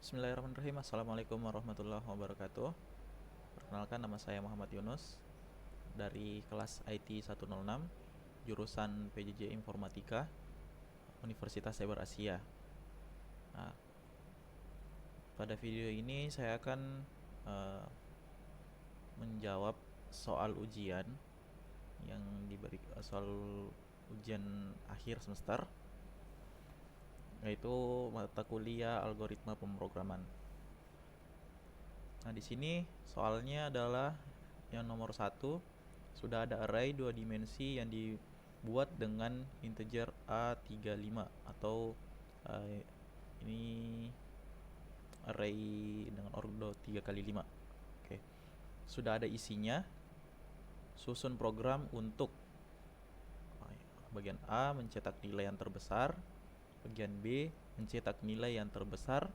Bismillahirrahmanirrahim. Assalamualaikum warahmatullahi wabarakatuh. Perkenalkan, nama saya Muhammad Yunus dari kelas IT 106 jurusan PJJ Informatika Universitas Cyber Asia. Nah, pada video ini saya akan menjawab soal ujian yang diberi soal ujian akhir semester, yaitu mata kuliah algoritma pemrograman. Nah, di sini soalnya adalah yang nomor 1, sudah ada array 2 dimensi yang dibuat dengan integer A35 atau ini array dengan ordo 3 x 5. Oke. Sudah ada isinya. Susun program untuk bagian A mencetak nilai yang terbesar, bagian B mencetak nilai yang terbesar,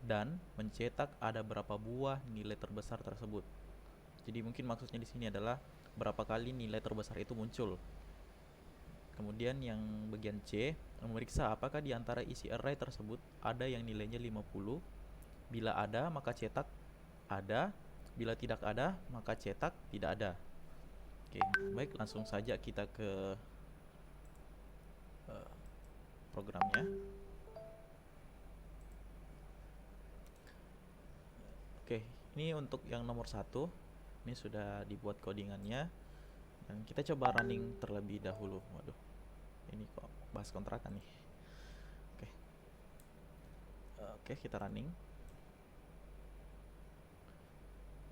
dan mencetak ada berapa buah nilai terbesar tersebut. Jadi mungkin maksudnya di sini adalah berapa kali nilai terbesar itu muncul. Kemudian yang bagian C memeriksa apakah di antara isi array tersebut ada yang nilainya 50. Bila ada, maka cetak ada. Bila tidak ada, maka cetak tidak ada. Oke, baik, langsung saja kita ke programnya. Oke, ini untuk yang nomor 1. Ini sudah dibuat codingannya, dan kita coba running terlebih dahulu. Waduh, ini kok bahas kontrakan nih. Oke, kita running.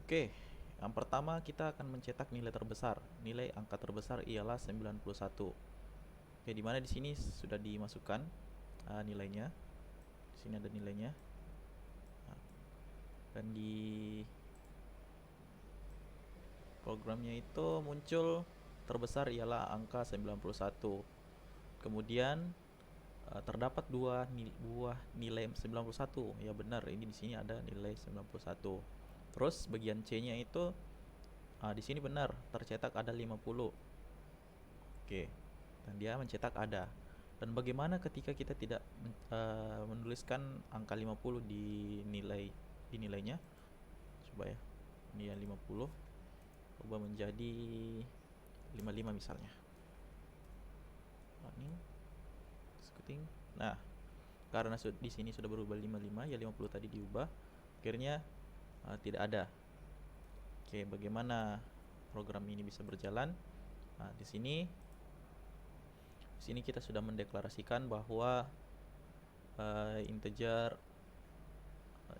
Oke, yang pertama kita akan mencetak nilai terbesar. Nilai angka terbesar ialah 91. Oke, di mana di sini sudah dimasukkan nilainya. Di sini ada nilainya. Dan di programnya itu muncul terbesar ialah angka 91. Kemudian terdapat dua buah nilai 91. Ya benar, ini di sini ada nilai 91. Terus bagian C-nya itu di sini benar tercetak ada 50. Oke. Dan dia mencetak ada. Dan bagaimana ketika kita tidak menuliskan angka 50 di nilainya? Coba ya. Ini yang 50 ubah menjadi 55 misalnya. Running. Scooting. Nah, karena di sini sudah berubah 55, ya 50 tadi diubah, akhirnya tidak ada. Oke, bagaimana program ini bisa berjalan? Nah, di sini kita sudah mendeklarasikan bahwa integer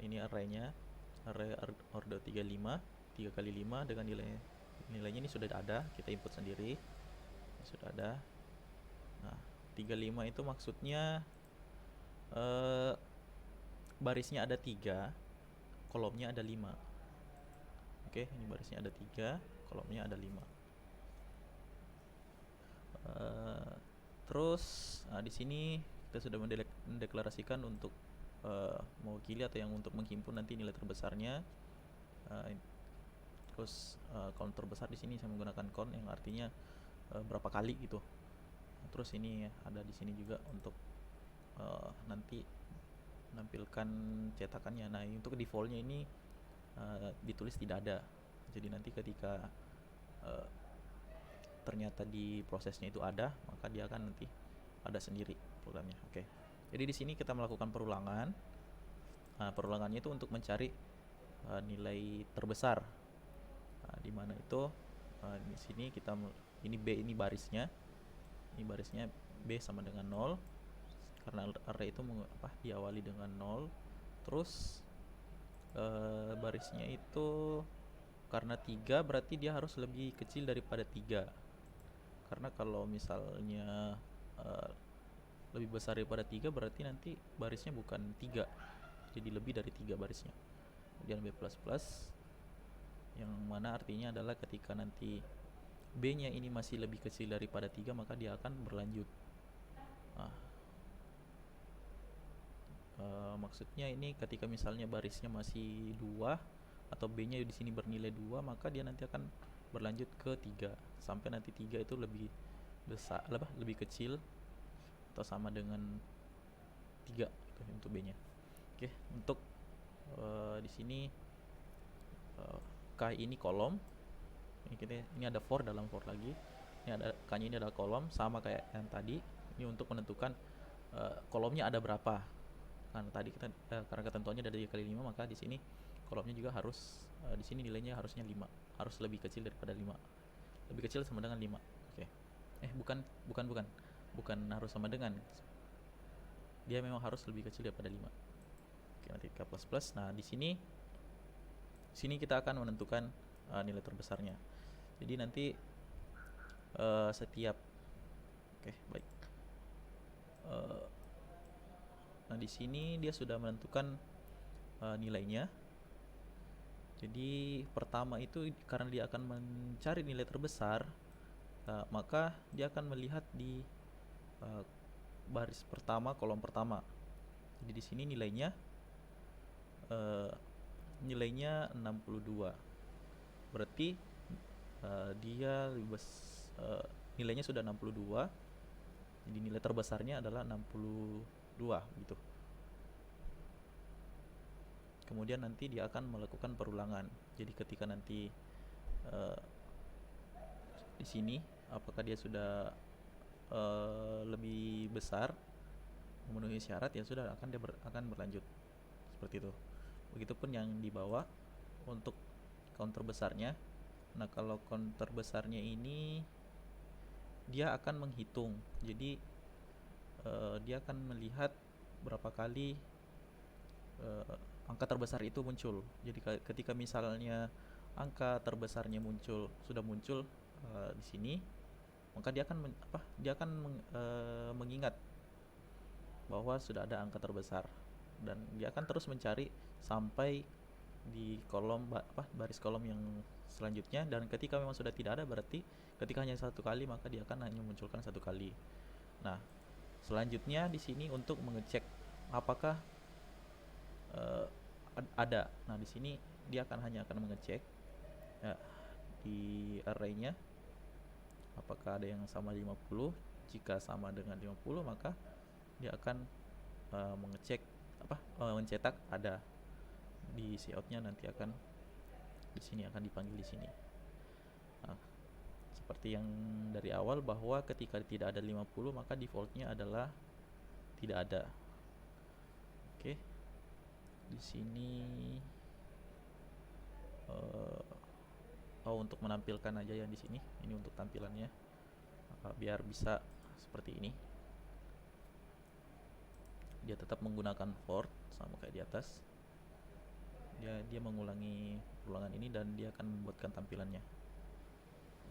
ini arraynya, array order 35, 3 kali 5 dengan nilainya ini sudah ada, kita input sendiri. Ini sudah ada. Nah, 35 itu maksudnya barisnya ada 3, kolomnya ada 5. Oke, ini barisnya ada 3, kolomnya ada 5. Terus di sini kita sudah mendeklarasikan untuk mewakili atau yang untuk menghimpun nanti nilai terbesarnya. Terus count terbesar di sini saya menggunakan count yang artinya berapa kali gitu. Terus ini ada di sini juga untuk nanti menampilkan cetakannya. Nah, untuk defaultnya ini ditulis tidak ada. Jadi nanti ketika ternyata di prosesnya itu ada, maka dia akan nanti ada sendiri programnya. Oke. Jadi di sini kita melakukan perulangan. Nah, perulangannya itu untuk mencari nilai terbesar. Nah, di mana itu di sini kita ini B, ini barisnya. Ini barisnya B sama dengan 0. Karena array itu diawali dengan 0. Terus barisnya itu karena 3 berarti dia harus lebih kecil daripada 3. Karena kalau misalnya lebih besar daripada 3 berarti nanti barisnya bukan 3, jadi lebih dari 3 barisnya. Kemudian B++, yang mana artinya adalah ketika nanti B nya ini masih lebih kecil daripada 3, maka dia akan berlanjut. Nah, maksudnya ini ketika misalnya barisnya masih 2 atau B nya di sini bernilai 2, maka dia nanti akan berlanjut ke 3 sampai nanti 3 itu lebih besar, lebih kecil atau sama dengan 3 gitu, untuk B nya. Oke, untuk di sini K ini kolom, ini ada for dalam for lagi, ini ada K-nya, ini ada kolom sama kayak yang tadi. Ini untuk menentukan kolomnya ada berapa. Karena tadi kita karena ketentuannya dari kali 5, maka di sini kolomnya juga harus di sini nilainya harusnya 5, harus lebih kecil daripada 5. Lebih kecil sama dengan 5. Oke. Bukan harus sama dengan. Dia memang harus lebih kecil daripada 5. Oke, nanti K++. Nah, di sini kita akan menentukan nilai terbesarnya. Jadi nanti setiap baik. Nah, di sini dia sudah menentukan nilainya. Jadi pertama itu karena dia akan mencari nilai terbesar, maka dia akan melihat di baris pertama, kolom pertama. Jadi di sini nilainya 62. Berarti dia nilainya sudah 62. Jadi nilai terbesarnya adalah 62 gitu. Kemudian nanti dia akan melakukan perulangan. Jadi ketika nanti di sini apakah dia sudah lebih besar memenuhi syarat, ya sudah akan berlanjut seperti itu. Begitupun yang di bawah untuk counter besarnya. Nah, kalau counter besarnya ini dia akan menghitung. Jadi dia akan melihat berapa kali angka terbesar itu muncul. Jadi ketika misalnya angka terbesarnya sudah muncul di sini, maka dia akan mengingat bahwa sudah ada angka terbesar, dan dia akan terus mencari sampai di kolom baris kolom yang selanjutnya. Dan ketika memang sudah tidak ada, berarti ketika hanya satu kali, maka dia akan hanya memunculkan satu kali. Nah, selanjutnya di sini untuk mengecek apakah ada. Nah, di sini dia hanya akan mengecek di array-nya apakah ada yang sama 50. Jika sama dengan 50, maka dia akan mencetak ada. Di cout-nya nanti akan di sini akan dipanggil di sini. Nah, seperti yang dari awal bahwa ketika tidak ada 50, maka defaultnya adalah tidak ada. Oke. Di sini untuk menampilkan aja yang di sini. Ini untuk tampilannya biar bisa seperti ini. Dia tetap menggunakan for sama kayak di atas. Dia mengulangi ulangan ini dan dia akan membuatkan tampilannya.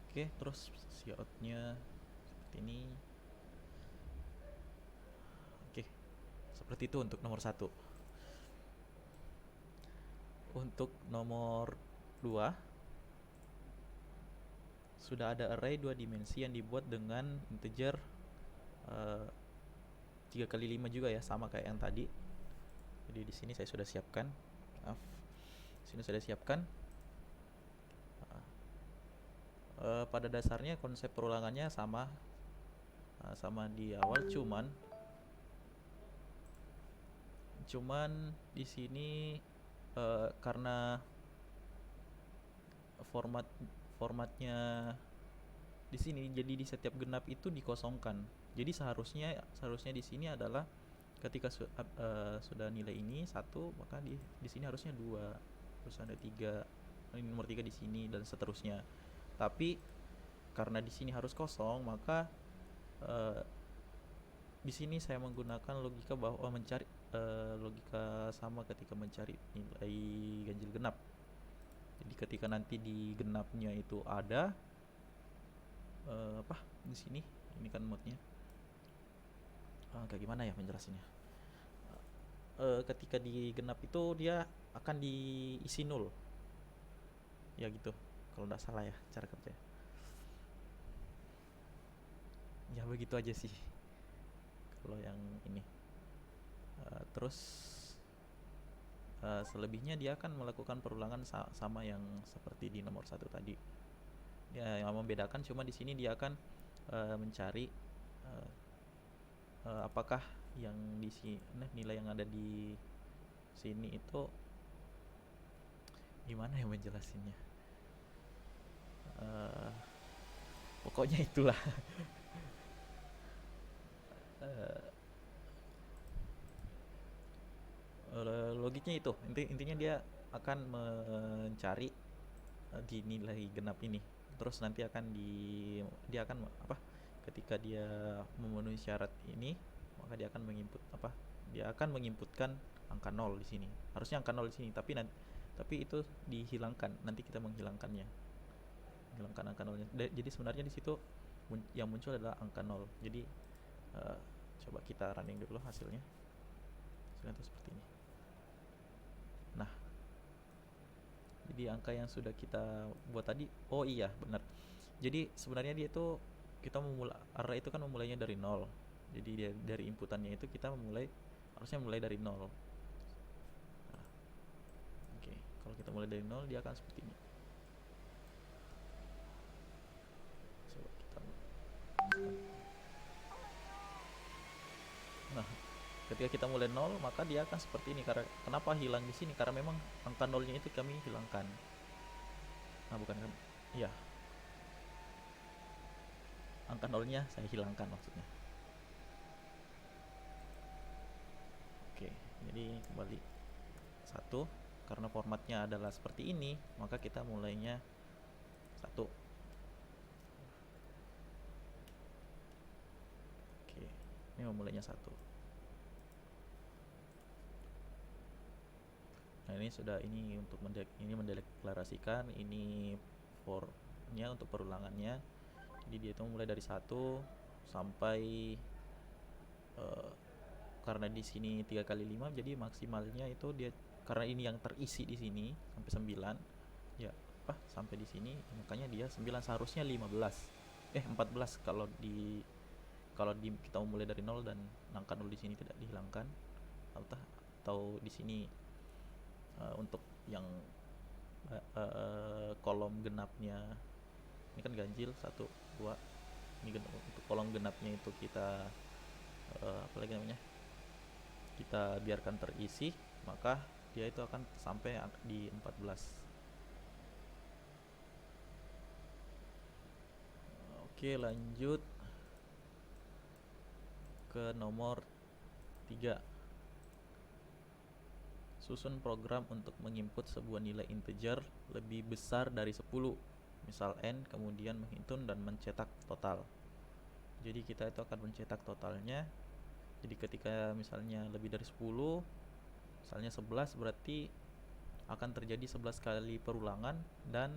Oke, terus cout-nya seperti ini. Oke, seperti itu untuk nomor 1. Untuk nomor 2, sudah ada array 2 dimensi yang dibuat dengan integer 3 kali 5 juga ya, sama kayak yang tadi. Jadi di sini saya sudah siapkan. Pada dasarnya konsep perulangannya sama di awal, cuman di sini karena formatnya di sini, jadi di setiap genap itu dikosongkan. Jadi seharusnya di sini adalah ketika sudah nilai ini 1, maka di sini harusnya 2, terus ada 3, ini nomor 3 di sini dan seterusnya. Tapi karena di sini harus kosong, maka di sini saya menggunakan logika bahwa mencari logika sama ketika mencari nilai ganjil genap. Jadi ketika nanti di genapnya itu ada di sini, ini kan modnya kayak gimana ya menjelasinnya. Ketika di genap itu dia akan diisi 0 ya gitu, kalau nggak salah ya cara kerja. Ya begitu aja sih kalau yang ini. Terus selebihnya dia akan melakukan perulangan sama yang seperti di nomor 1 tadi. Ya, yang membedakan cuma di sini dia akan mencari apakah yang di sini nilai yang ada di sini itu gimana ya menjelasinnya. Eh, Pokoknya itulah. Eh, Logiknya itu, intinya dia akan mencari di nilai genap ini, terus nanti dia akan apa, ketika dia memenuhi syarat ini, maka dia akan menginputkan angka 0 di sini. Harusnya angka 0 di sini, tapi itu dihilangkan, nanti kita menghilangkannya, menghilangkan angka 0-nya. Jadi sebenarnya di situ yang muncul adalah angka 0. Jadi eh, coba kita running dulu hasilnya. Hasilnya itu seperti ini. Nah, jadi angka yang sudah kita buat tadi, oh iya benar. Jadi sebenarnya dia itu, array itu kan memulainya dari 0. Jadi dari inputannya itu kita harusnya mulai dari 0. Nah, oke. Kalau kita mulai dari 0, dia akan seperti ini. Coba kita Nah, ketika kita mulai 0, maka dia akan seperti ini. Karena kenapa hilang di sini? Karena memang angka 0-nya itu kami hilangkan. Nah, bukan kan? Iya, angka 0-nya saya hilangkan maksudnya. Oke, jadi kembali 1. Karena formatnya adalah seperti ini, maka kita mulainya 1. Oke, ini memulainya 1. Nah, ini untuk mendeklarasikan ini for-nya untuk perulangannya. Jadi dia itu mulai dari 1 sampai eh, karena di sini 3 kali 5, jadi maksimalnya itu dia, karena ini yang terisi di sini sampai 9. Ya, sampai di sini, makanya dia 9, seharusnya 15. 14 kalau kita mulai dari 0 dan angka 0 di sini tidak dihilangkan, atau di sini untuk yang kolom genapnya ini kan ganjil 1 2, ini untuk kolom genapnya itu kita apa lagi namanya, kita biarkan terisi, maka dia itu akan sampai di 14. Oke, lanjut ke nomor 3. Susun program untuk menginput sebuah nilai integer lebih besar dari 10, misal n, kemudian menghitung dan mencetak total. Jadi kita itu akan mencetak totalnya. Jadi ketika misalnya lebih dari 10, misalnya 11, berarti akan terjadi 11 kali perulangan dan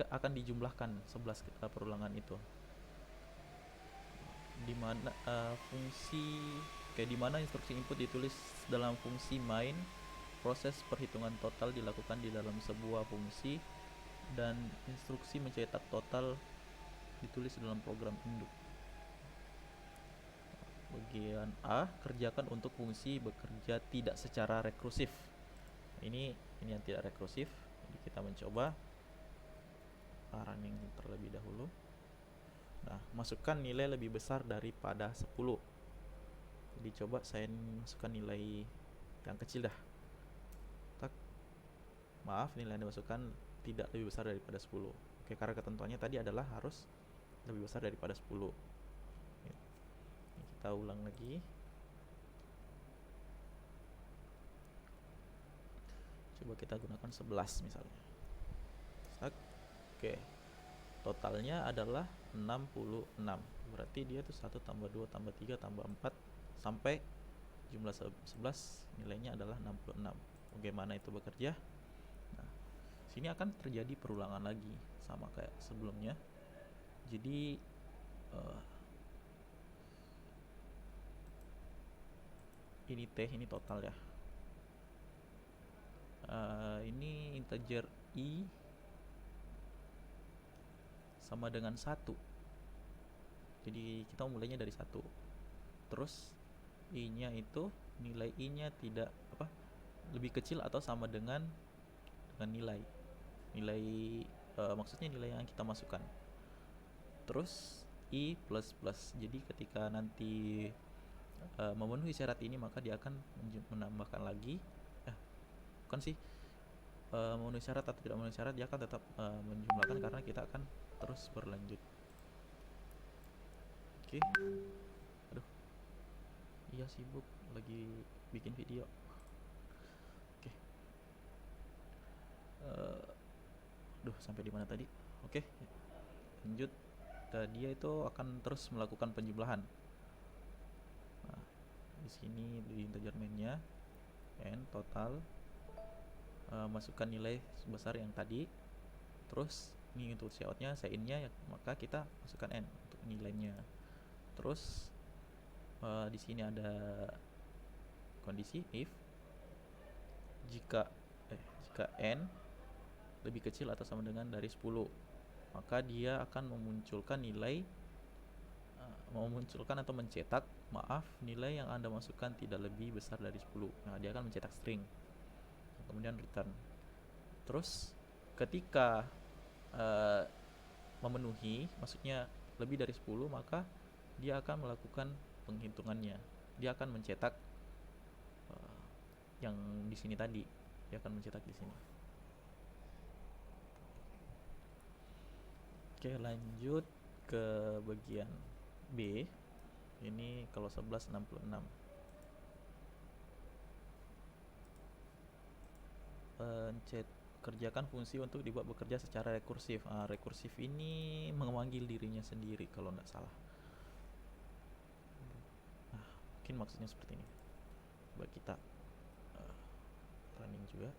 akan dijumlahkan 11 perulangan itu. Di mana instruksi input ditulis dalam fungsi main, proses perhitungan total dilakukan di dalam sebuah fungsi, dan instruksi mencetak total ditulis dalam program induk. Bagian A, kerjakan untuk fungsi bekerja tidak secara rekursif. Ini yang tidak rekursif. Jadi kita mencoba running terlebih dahulu. Nah, masukkan nilai lebih besar daripada 10. Jadi coba saya masukkan nilai yang kecil dah. Maaf, nilai yang dimasukkan tidak lebih besar daripada 10. Oke, karena ketentuannya tadi adalah harus lebih besar daripada 10. Ini kita ulang lagi. Coba kita gunakan 11 misalnya. Oke. Totalnya adalah 66. Berarti dia tuh 1 tambah 2 tambah 3 tambah 4 sampai jumlah 11, nilainya adalah 66. Bagaimana itu bekerja? Nah, sini akan terjadi perulangan lagi sama kayak sebelumnya. Jadi ini total ya. Ini integer i sama dengan 1. Jadi kita mulainya dari 1. Terus i-nya itu, nilai i-nya tidak lebih kecil atau sama dengan nilai maksudnya nilai yang kita masukkan. Terus i plus plus. Jadi ketika nanti memenuhi syarat ini, maka dia akan menambahkan lagi bukan sih memenuhi syarat atau tidak memenuhi syarat, dia akan tetap menjumlahkan karena kita akan terus berlanjut. Oke. Aduh, iya sibuk lagi bikin video. Oke. Duh, sampai di mana tadi? Oke, lanjut. Dia itu akan terus melakukan penjumlahan. Nah, di sini di integer main-nya n total, masukkan nilai sebesar yang tadi. Terus ini untuk cout-nya, in-nya, ya, maka kita masukkan n untuk nilainya. Terus di sini ada kondisi if jika n lebih kecil atau sama dengan dari 10, maka dia akan memunculkan atau mencetak nilai yang Anda masukkan tidak lebih besar dari 10. Nah, dia akan mencetak string, kemudian return. Terus ketika memenuhi, maksudnya lebih dari 10, maka dia akan melakukan penghitungannya. Dia akan mencetak yang di sini tadi. Dia akan mencetak di sini. Oke, lanjut ke bagian B. Ini kalau 1166. Kerjakan fungsi untuk dibuat bekerja secara rekursif. Rekursif ini memanggil dirinya sendiri kalau tidak salah. Mungkin maksudnya seperti ini. Coba kita running juga.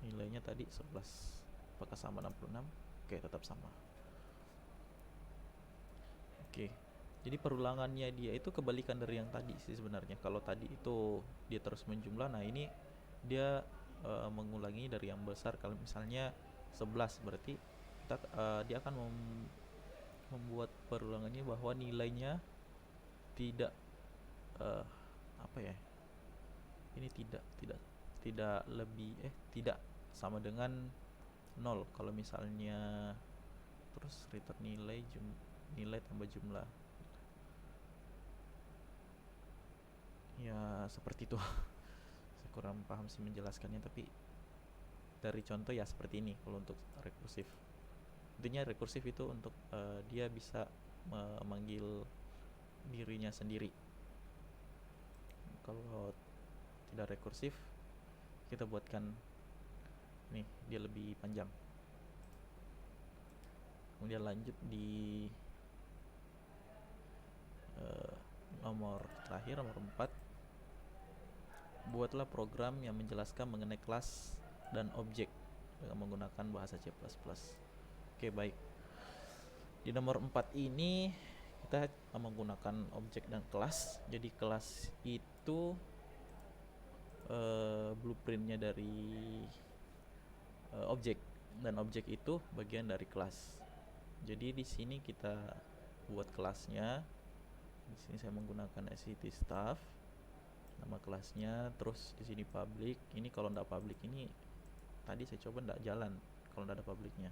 Nilainya tadi 11. Apakah sama 66? Oke, tetap sama. Oke, jadi perulangannya dia itu kebalikan dari yang tadi sih sebenarnya. Kalau tadi itu dia terus menjumlah, nah ini dia mengulangi dari yang besar. Kalau misalnya 11, berarti dia akan membuat perulangannya bahwa nilainya tidak ini tidak lebih tidak sama dengan 0. Kalau misalnya terus return nilai tambah jumlah, ya seperti itu. Saya kurang paham sih menjelaskannya, tapi dari contoh ya seperti ini. Kalau untuk rekursif, intinya rekursif itu untuk dia bisa memanggil dirinya sendiri. Kalau tidak rekursif, kita buatkan nih, dia lebih panjang. Kemudian lanjut di nomor terakhir, nomor 4. Buatlah program yang menjelaskan mengenai kelas dan objek dengan menggunakan bahasa C++. Oke, baik. Di nomor 4 ini kita menggunakan objek dan kelas. Jadi kelas itu blueprintnya dari objek, dan objek itu bagian dari kelas. Jadi di sini kita buat kelasnya. Di sini saya menggunakan SCTStuff, nama kelasnya. Terus di sini public. Ini kalau tidak public, ini tadi saya coba tidak jalan kalau tidak ada publicnya.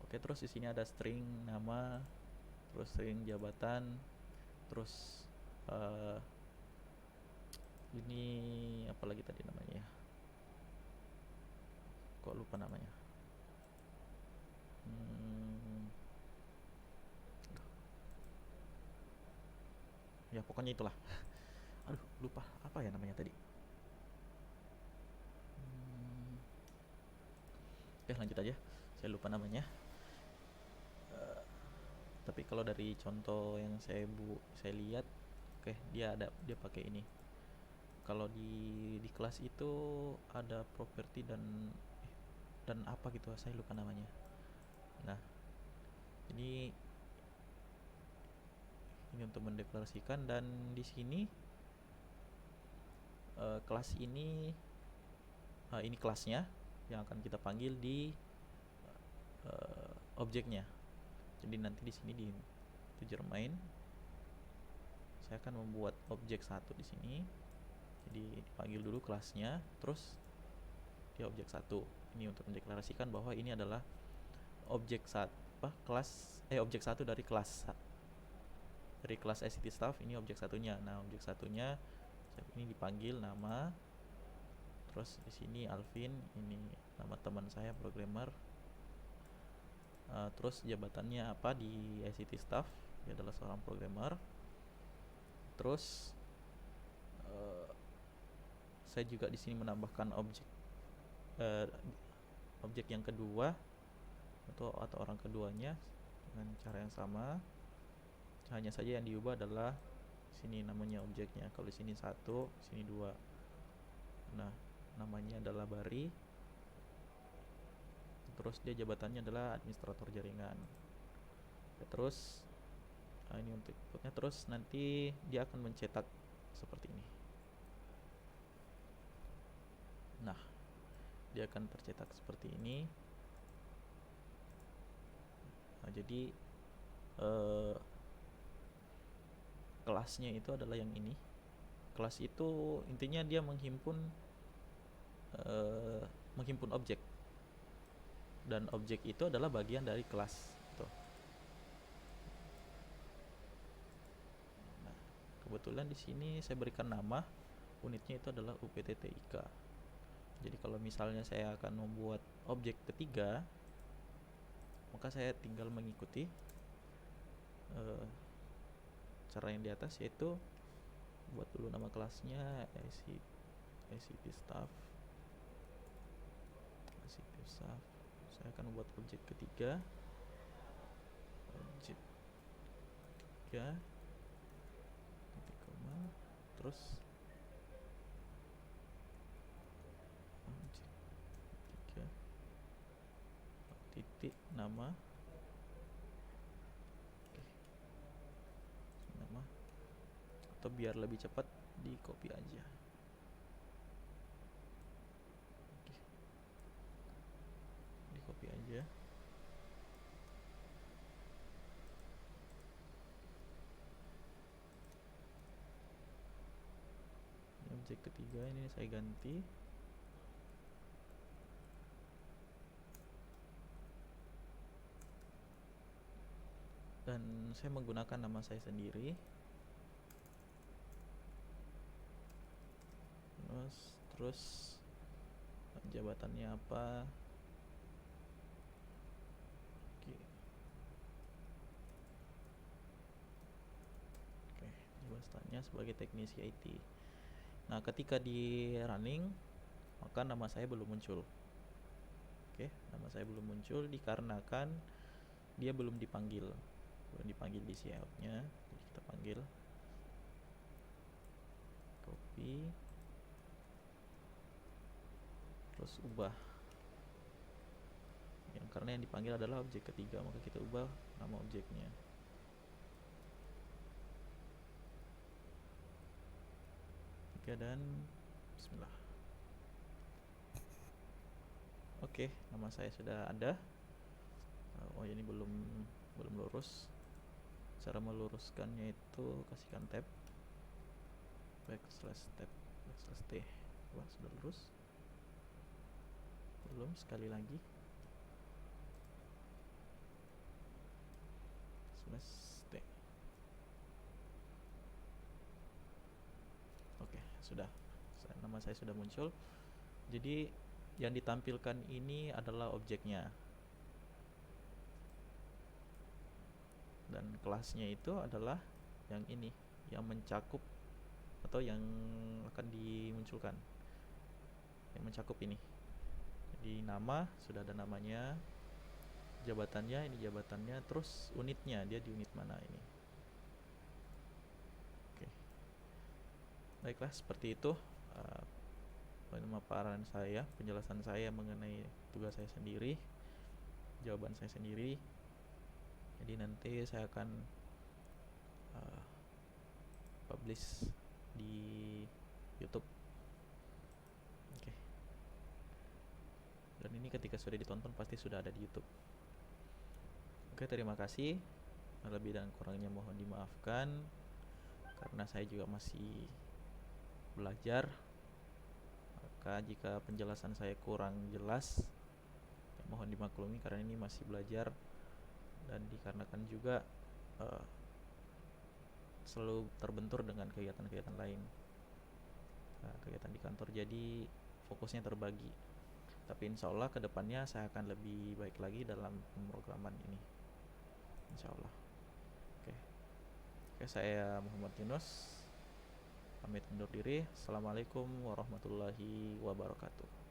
Oke, terus di sini ada string nama, terus string jabatan, terus ini apalagi tadi namanya ya, kok lupa namanya. Ya pokoknya itulah. Aduh, lupa apa ya namanya tadi. Oke, lanjut aja, saya lupa namanya. Tapi kalau dari contoh yang saya lihat, oke, dia pakai ini. Kalau di kelas itu ada properti dan apa gitu, saya lupa namanya. Nah, ini untuk mendeklarasikan, dan di sini kelas ini kelasnya yang akan kita panggil di objeknya. Jadi nanti di sini di integer main, saya akan membuat objek 1 di sini. Jadi dipanggil dulu kelasnya, terus di objek 1. Ini untuk mendeklarasikan bahwa ini adalah objek objek 1 dari kelas SCTStuff. Ini objek satunya. Nah, objek satunya ini dipanggil nama, Terus di sini Alvin, ini nama teman saya programmer. Terus jabatannya apa di ICT staff? Dia adalah seorang programmer. Terus saya juga di sini menambahkan uh, objek yang kedua atau orang keduanya dengan cara yang sama. Hanya saja yang diubah adalah sini namanya objeknya. Kalau di sini 1, sini 2. Nah, namanya adalah Bari. Terus dia jabatannya adalah administrator jaringan. Ya, terus ini untuk inputnya. Terus nanti dia akan mencetak seperti ini. Nah, dia akan tercetak seperti ini. Nah, jadi kelasnya itu adalah yang ini. Kelas itu intinya dia menghimpun objek, dan objek itu adalah bagian dari kelas. Tuh. Nah, kebetulan di sini saya berikan nama unitnya itu adalah UPTTIK. Jadi kalau misalnya saya akan membuat objek ketiga, maka saya tinggal mengikuti cara yang di atas, yaitu buat dulu nama kelasnya ICT staff. Saya akan membuat objek ketiga, objek 3 titik koma, terus objek 3 titik nama. Nama, atau biar lebih cepat di copy aja. Di copy aja. Objek ketiga ini saya ganti. Dan saya menggunakan nama saya sendiri. Terus jabatannya apa? Oke, jabatannya sebagai teknisi IT. Nah, ketika di running, maka nama saya belum muncul. Oke, nama saya belum muncul dikarenakan dia belum dipanggil di cout-nya. Jadi kita panggil, copy, terus ubah. Karena yang dipanggil adalah objek ketiga, maka kita ubah nama objeknya. Dan bismillah. Oke, nama saya sudah ada. Oh, ini belum lurus. Cara meluruskannya itu kasihkan tab, /tab, /t. Wah, sudah lurus. Belum, sekali lagi. /t. Oke, sudah. Nama saya sudah muncul. Jadi yang ditampilkan ini adalah objeknya. Dan kelasnya itu adalah yang ini, yang mencakup atau yang akan dimunculkan, yang mencakup ini. Jadi nama sudah ada namanya, jabatannya ini jabatannya, terus unitnya dia di unit mana ini. Oke, baiklah, seperti itu pemaparan saya, penjelasan saya mengenai tugas saya sendiri, jawaban saya sendiri. Jadi nanti saya akan publish di YouTube. Oke. Dan ini ketika sudah ditonton pasti sudah ada di YouTube. Oke, terima kasih. Lebih dan kurangnya mohon dimaafkan, karena saya juga masih belajar. Maka jika penjelasan saya kurang jelas, ya mohon dimaklumi karena ini masih belajar. Dan dikarenakan juga selalu terbentur dengan kegiatan-kegiatan lain, kegiatan di kantor. Jadi fokusnya terbagi. Tapi insya Allah kedepannya saya akan lebih baik lagi dalam pemrograman ini, insya Allah. Oke, oke, saya Muhammad Yunus pamit undur diri. Assalamualaikum warahmatullahi wabarakatuh.